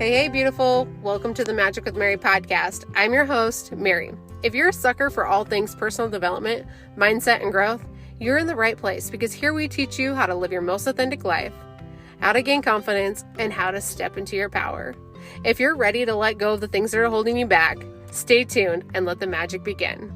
Hey, beautiful. Welcome to the Magic with Mary podcast. I'm your host, Mary. If you're a sucker for all things personal development, mindset, and growth, you're in the right place because here we teach you how to live your most authentic life, how to gain confidence, and how to step into your power. If you're ready to let go of the things that are holding you back, stay tuned and let the magic begin.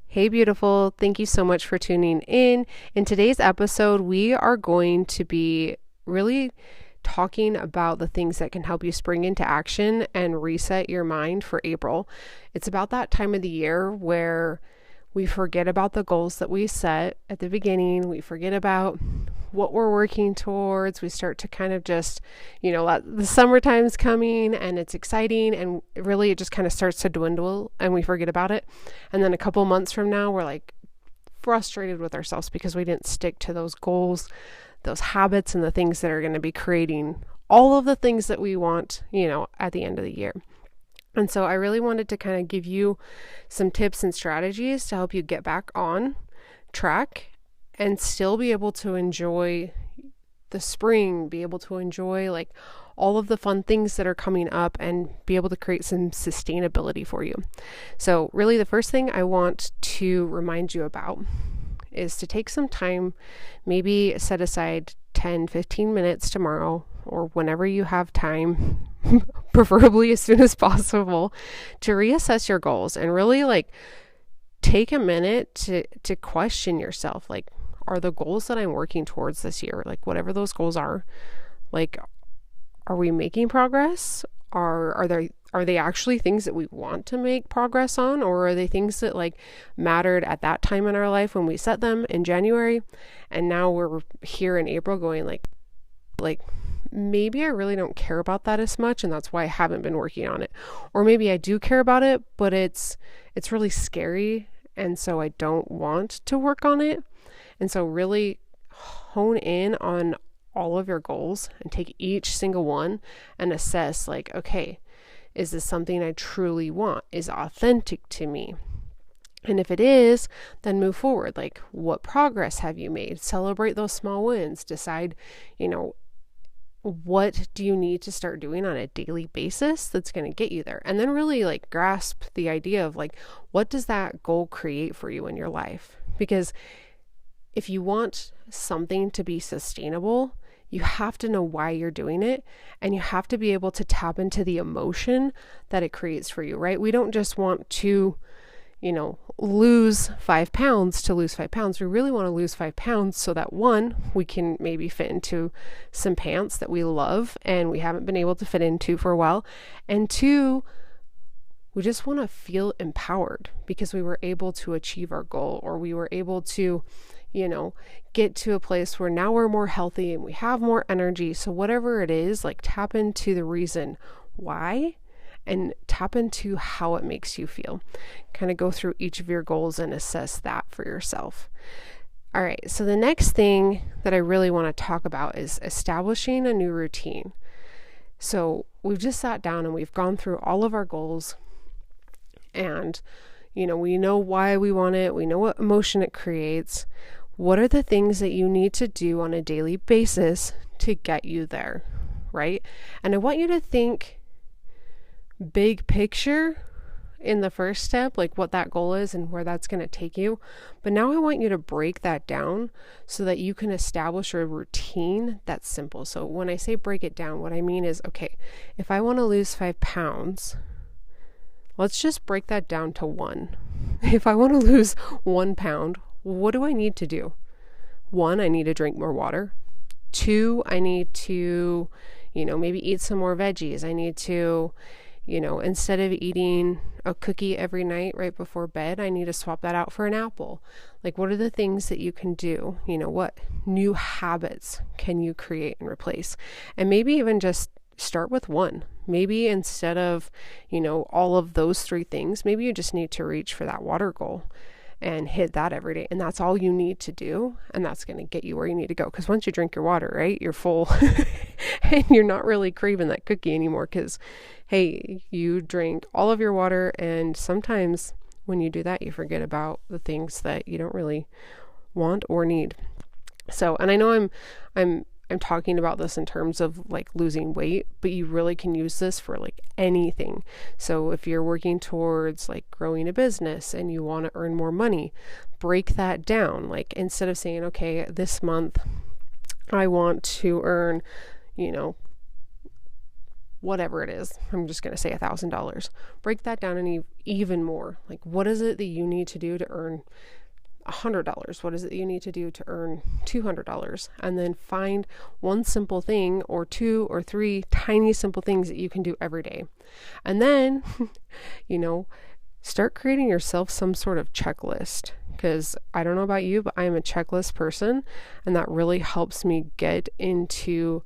Hey, beautiful. Thank you so much for tuning in. In today's episode, we are going to be really talking about the things that can help you spring into action and reset your mind for April. It's about that time of the year where we forget about the goals that we set at the beginning. We forget about what we're working towards. We start to kind of just, the summertime's coming and it's exciting, and really it just kind of starts to dwindle and we forget about it. And then a couple months from now, we're like frustrated with ourselves because we didn't stick to those goals, those habits, and the things that are going to be creating all of the things that we want, at the end of the year. And so I really wanted to kind of give you some tips and strategies to help you get back on track and still be able to enjoy the spring, be able to enjoy like all of the fun things that are coming up and be able to create some sustainability for you. So really the first thing I want to remind you about is to take some time, maybe set aside 10-15 minutes tomorrow or whenever you have time, preferably as soon as possible, to reassess your goals and really take a minute to question yourself. Are the goals that I'm working towards this year, whatever those goals are, are we making progress? Are they actually things that we want to make progress on, or are they things that mattered at that time in our life when we set them in January, and now we're here in April going maybe I really don't care about that as much, and that's why I haven't been working on it. Or maybe I do care about it, but it's really scary, and so I don't want to work on it. And so really hone in on all of your goals and take each single one and assess okay, is this something I truly want? Is authentic to me? And if it is, then move forward. What progress have you made? Celebrate those small wins. Decide, what do you need to start doing on a daily basis that's going to get you there? And then really grasp the idea of what does that goal create for you in your life? Because if you want something to be sustainable, you have to know why you're doing it, and you have to be able to tap into the emotion that it creates for you, right? We don't just want to, lose 5 pounds to lose 5 pounds. We really want to lose 5 pounds so that one, we can maybe fit into some pants that we love and we haven't been able to fit into for a while. And two, we just want to feel empowered because we were able to achieve our goal, or we were able to get to a place where now we're more healthy and we have more energy. So whatever it is, tap into the reason why and tap into how it makes you feel. Kind of go through each of your goals and assess that for yourself. All right. So the next thing that I really want to talk about is establishing a new routine. So we've just sat down and we've gone through all of our goals, and we know why we want it. We know what emotion it creates. What are the things that you need to do on a daily basis to get you there, right? And I want you to think big picture in the first step, what that goal is and where that's going to take you. But now I want you to break that down so that you can establish a routine that's simple. So when I say break it down, what I mean is, okay, if I want to lose 5 pounds, let's just break that down to 1. If I want to lose 1 pound, what do I need to do? 1, I need to drink more water. 2, I need to, maybe eat some more veggies. I need to, instead of eating a cookie every night right before bed, I need to swap that out for an apple. What are the things that you can do? What new habits can you create and replace? And maybe even just start with 1. Maybe instead of, all of those 3 things, maybe you just need to reach for that water goal and hit that every day. And that's all you need to do. And that's going to get you where you need to go. Because once you drink your water, right, you're full and you're not really craving that cookie anymore because, hey, you drink all of your water. And sometimes when you do that, you forget about the things that you don't really want or need. So, and I know I'm I'm talking about this in terms of like losing weight, but you really can use this for like anything. So if you're working towards like growing a business and you want to earn more money, break that down. Like instead of saying, okay, this month I want to earn, whatever it is, I'm just going to say $1,000. Break that down and even more. Like, what is it that you need to do to earn $100? What is it that you need to do to earn $200? And then find one simple thing or 2 or 3 tiny simple things that you can do every day. And then, start creating yourself some sort of checklist. Because I don't know about you, but I am a checklist person, and that really helps me get into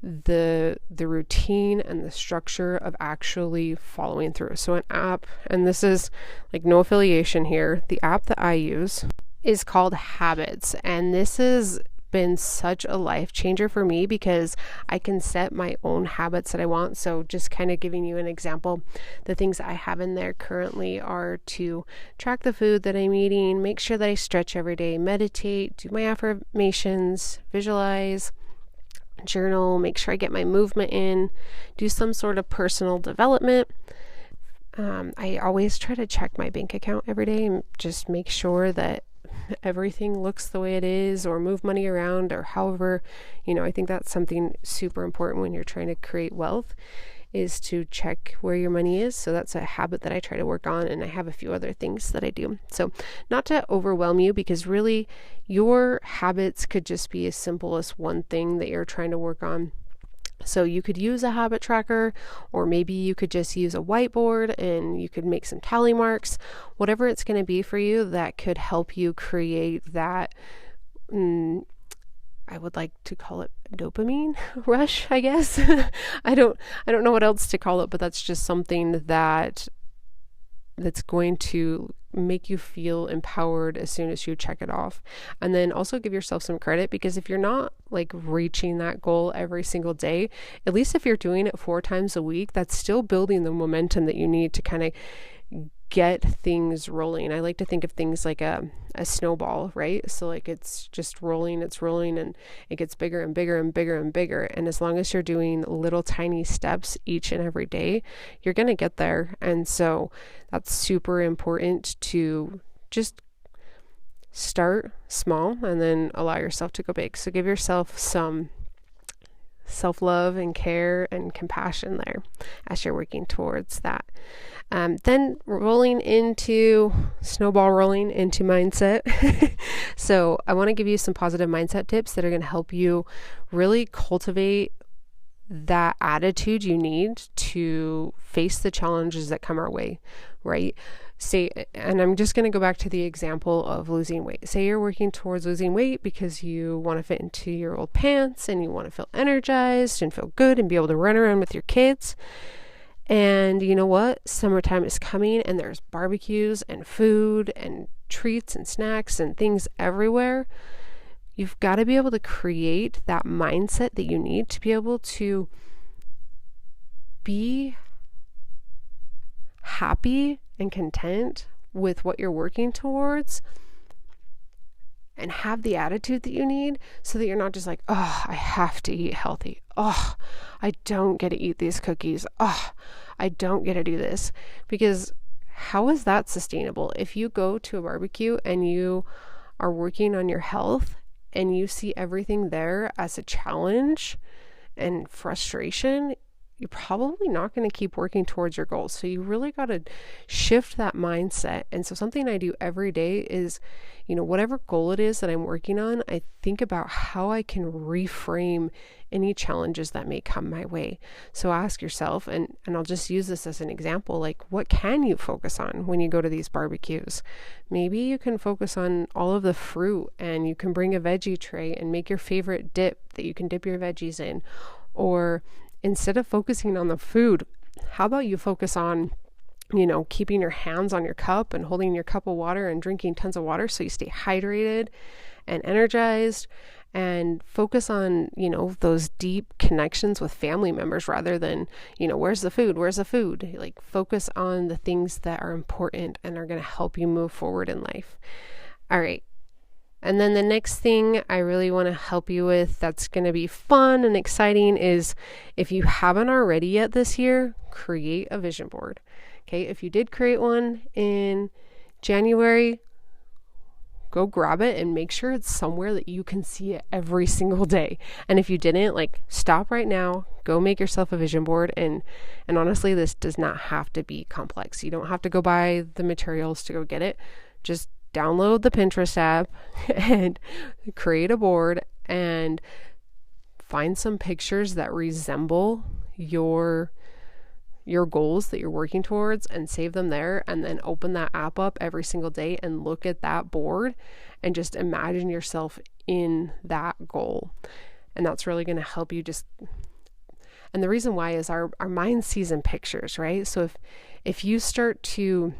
the routine and the structure of actually following through. So an app, and this is like no affiliation here, the app that I use is called Habits, and this has been such a life changer for me because I can set my own habits that I want. So just kind of giving you an example, the things I have in there currently are to track the food that I'm eating, make sure that I stretch every day, meditate, do my affirmations, visualize, journal, make sure I get my movement in, do some sort of personal development. I always try to check my bank account every day and just make sure that everything looks the way it is, or move money around, or however, I think that's something super important when you're trying to create wealth, is to check where your money is. So that's a habit that I try to work on, and I have a few other things that I do. So not to overwhelm you, because really your habits could just be as simple as one thing that you're trying to work on. So you could use a habit tracker, or maybe you could just use a whiteboard and you could make some tally marks, whatever it's going to be for you that could help you create that, I would like to call it dopamine rush, I guess. I don't know what else to call it, but that's just something that's going to make you feel empowered as soon as you check it off. And then also give yourself some credit, because if you're not like reaching that goal every single day, at least if you're doing it 4 times a week, that's still building the momentum that you need to kind of get things rolling. I like to think of things like a snowball, right? So like it's just rolling, and it gets bigger and bigger and bigger and bigger. And as long as you're doing little tiny steps each and every day, you're going to get there. And so that's super important to just start small and then allow yourself to go big. So give yourself some self-love and care and compassion there as you're working towards that. Then snowball rolling into mindset. So I want to give you some positive mindset tips that are going to help you really cultivate that attitude you need to face the challenges that come our way, right? And I'm just going to go back to the example of losing weight. Say you're working towards losing weight because you want to fit into your old pants and you want to feel energized and feel good and be able to run around with your kids. And you know what? Summertime is coming, and there's barbecues and food and treats and snacks and things everywhere. You've got to be able to create that mindset that you need to be able to be happy and content with what you're working towards, and have the attitude that you need, so that you're not just like, oh, I have to eat healthy. Oh, I don't get to eat these cookies. Oh, I don't get to do this. Because how is that sustainable? If you go to a barbecue and you are working on your health and you see everything there as a challenge and frustration, you're probably not going to keep working towards your goals. So you really got to shift that mindset. And so something I do every day is, whatever goal it is that I'm working on, I think about how I can reframe any challenges that may come my way. So ask yourself, and I'll just use this as an example, like, what can you focus on when you go to these barbecues? Maybe you can focus on all of the fruit, and you can bring a veggie tray and make your favorite dip that you can dip your veggies in. Or instead of focusing on the food, how about you focus on, keeping your hands on your cup and holding your cup of water and drinking tons of water so you stay hydrated and energized, and focus on, those deep connections with family members rather than, where's the food? Where's the food? Like, focus on the things that are important and are going to help you move forward in life. All right. And then the next thing I really want to help you with that's going to be fun and exciting is, if you haven't already yet this year, create a vision board. Okay, if you did create one in January, go grab it and make sure it's somewhere that you can see it every single day. And if you didn't, like, stop right now, go make yourself a vision board. And honestly, this does not have to be complex. You don't have to go buy the materials to go get it. Just download the Pinterest app and create a board and find some pictures that resemble your goals that you're working towards and save them there, and then open that app up every single day and look at that board and just imagine yourself in that goal. And that's really going to help you and the reason why is our mind sees in pictures, right? So if you start to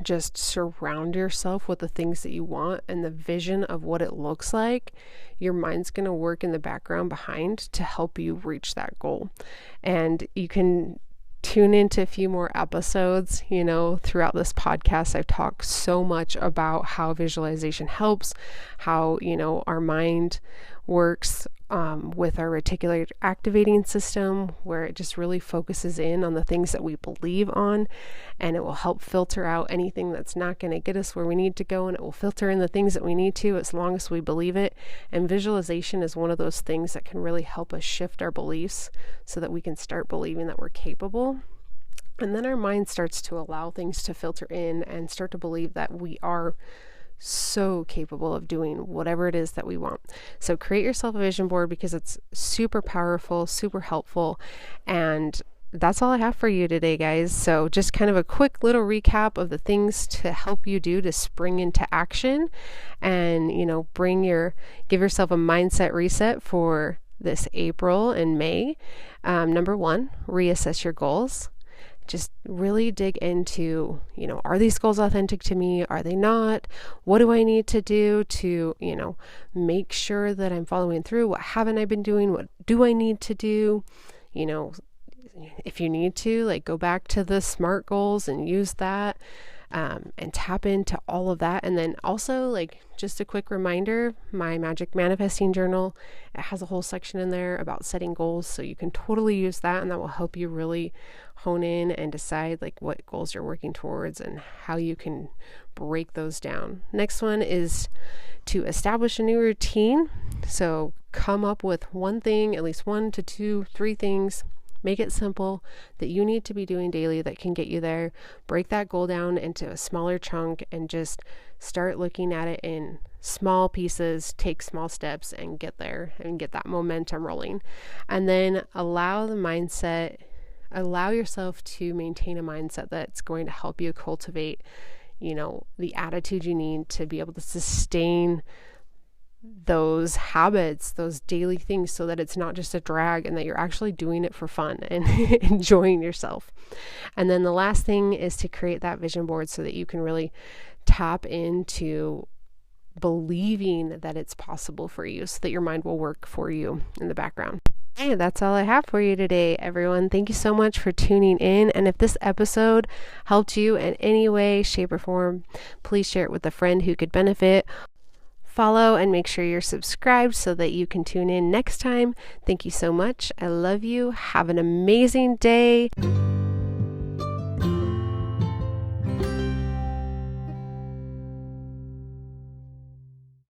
just surround yourself with the things that you want and the vision of what it looks like, your mind's going to work in the background behind to help you reach that goal. And you can tune into a few more episodes. Throughout this podcast, I've talked so much about how visualization helps, how, our mind works with our reticular activating system, where it just really focuses in on the things that we believe on, and it will help filter out anything that's not going to get us where we need to go, and it will filter in the things that we need to, as long as we believe it. And visualization is one of those things that can really help us shift our beliefs so that we can start believing that we're capable. And then our mind starts to allow things to filter in and start to believe that we are so capable of doing whatever it is that we want. So create yourself a vision board, because it's super powerful, super helpful. And that's all I have for you today, guys. So just kind of a quick little recap of the things to help you do to spring into action and, give yourself a mindset reset for this April and May. Number 1, reassess your goals. Just really dig into, are these goals authentic to me? Are they not? What do I need to do to, make sure that I'm following through? What haven't I been doing? What do I need to do? If you need to, go back to the SMART goals and use that, and tap into all of that. And then also, just a quick reminder, my Magic Manifesting Journal, it has a whole section in there about setting goals. So you can totally use that, and that will help you really hone in and decide what goals you're working towards and how you can break those down. Next one is to establish a new routine. So come up with one thing, at least 1 to 2, 3 things. Make it simple that you need to be doing daily that can get you there. Break that goal down into a smaller chunk and just start looking at it in small pieces, take small steps and get there and get that momentum rolling. And then allow yourself to maintain a mindset that's going to help you cultivate, the attitude you need to be able to sustain those habits, those daily things, so that it's not just a drag and that you're actually doing it for fun and enjoying yourself. And then the last thing is to create that vision board so that you can really tap into believing that it's possible for you, so that your mind will work for you in the background. Hey, that's all I have for you today, everyone. Thank you so much for tuning in. And if this episode helped you in any way, shape, or form, please share it with a friend who could benefit. Follow and make sure you're subscribed so that you can tune in next time. Thank you so much. I love you. Have an amazing day.